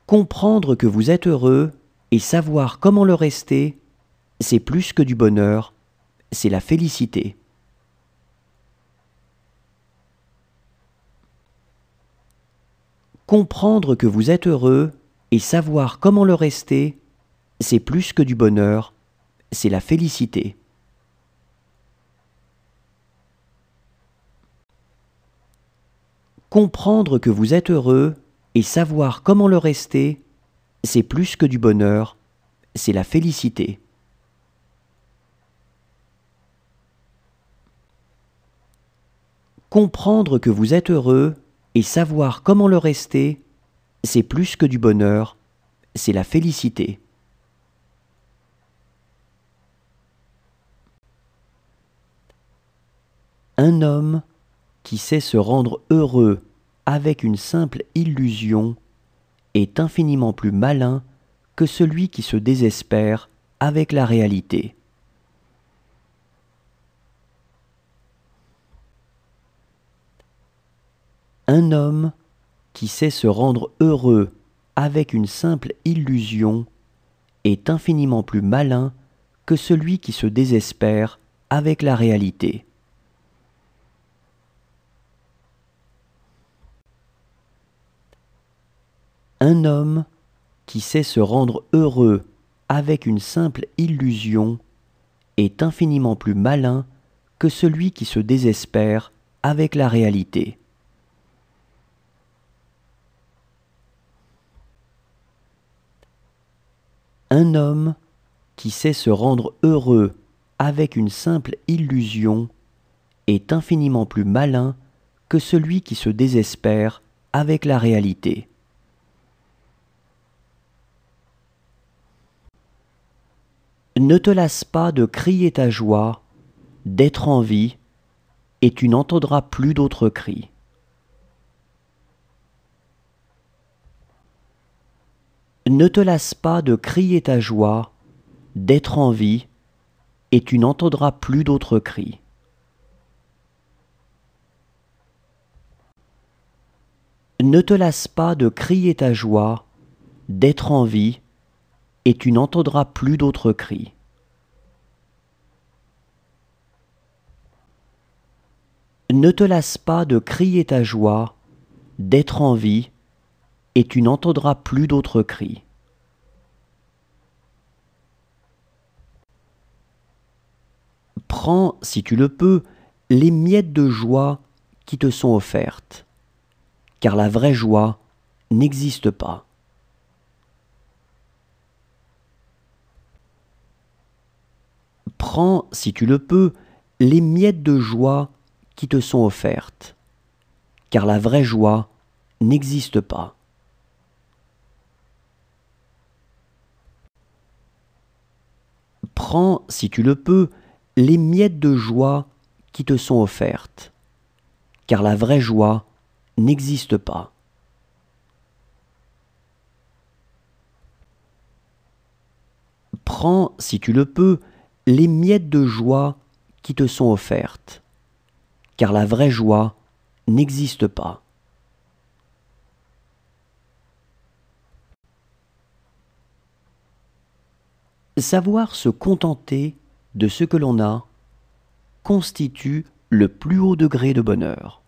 Comprendre que vous êtes heureux et savoir comment le rester, c'est plus que du bonheur, c'est la félicité. Comprendre que vous êtes heureux et savoir comment le rester, c'est plus que du bonheur, c'est la félicité. Comprendre que vous êtes heureux et savoir comment le rester, c'est plus que du bonheur, c'est la félicité. Comprendre que vous êtes heureux et savoir comment le rester, c'est plus que du bonheur, c'est la félicité. Un homme qui sait se rendre heureux avec une simple illusion est infiniment plus malin que celui qui se désespère avec la réalité. Un homme qui sait se rendre heureux avec une simple illusion est infiniment plus malin que celui qui se désespère avec la réalité. Un homme qui sait se rendre heureux avec une simple illusion est infiniment plus malin que celui qui se désespère avec la réalité. Un homme qui sait se rendre heureux avec une simple illusion est infiniment plus malin que celui qui se désespère avec la réalité. Ne te lasse pas de crier ta joie, d'être en vie, et tu n'entendras plus d'autres cris. Ne te lasse pas de crier ta joie, d'être en vie, et tu n'entendras plus d'autres cris. Ne te lasse pas de crier ta joie, d'être en vie, et tu n'entendras plus d'autres cris. Ne te lasse pas de crier ta joie, d'être en vie, et tu n'entendras plus d'autres cris. Prends, si tu le peux, les miettes de joie qui te sont offertes, car la vraie joie n'existe pas. Prends, si tu le peux, les miettes de joie qui te sont offertes, car la vraie joie n'existe pas. Prends, si tu le peux, les miettes de joie qui te sont offertes, car la vraie joie n'existe pas. Prends, si tu le peux, les miettes de joie qui te sont offertes, car la vraie joie n'existe pas. Savoir se contenter de ce que l'on a constitue le plus haut degré de bonheur.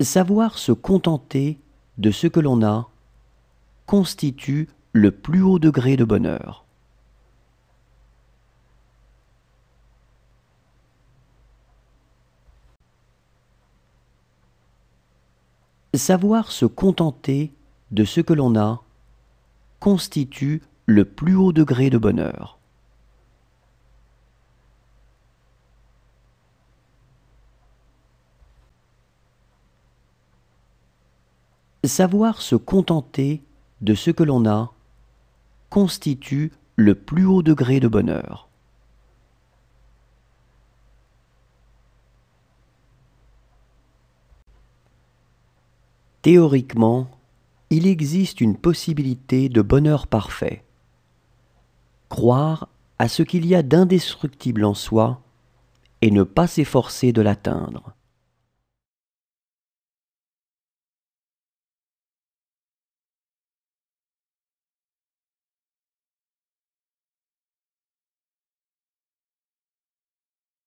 Savoir se contenter de ce que l'on a constitue le plus haut degré de bonheur. Savoir se contenter de ce que l'on a constitue le plus haut degré de bonheur. Savoir se contenter de ce que l'on a constitue le plus haut degré de bonheur. Théoriquement, il existe une possibilité de bonheur parfait. Croire à ce qu'il y a d'indestructible en soi et ne pas s'efforcer de l'atteindre.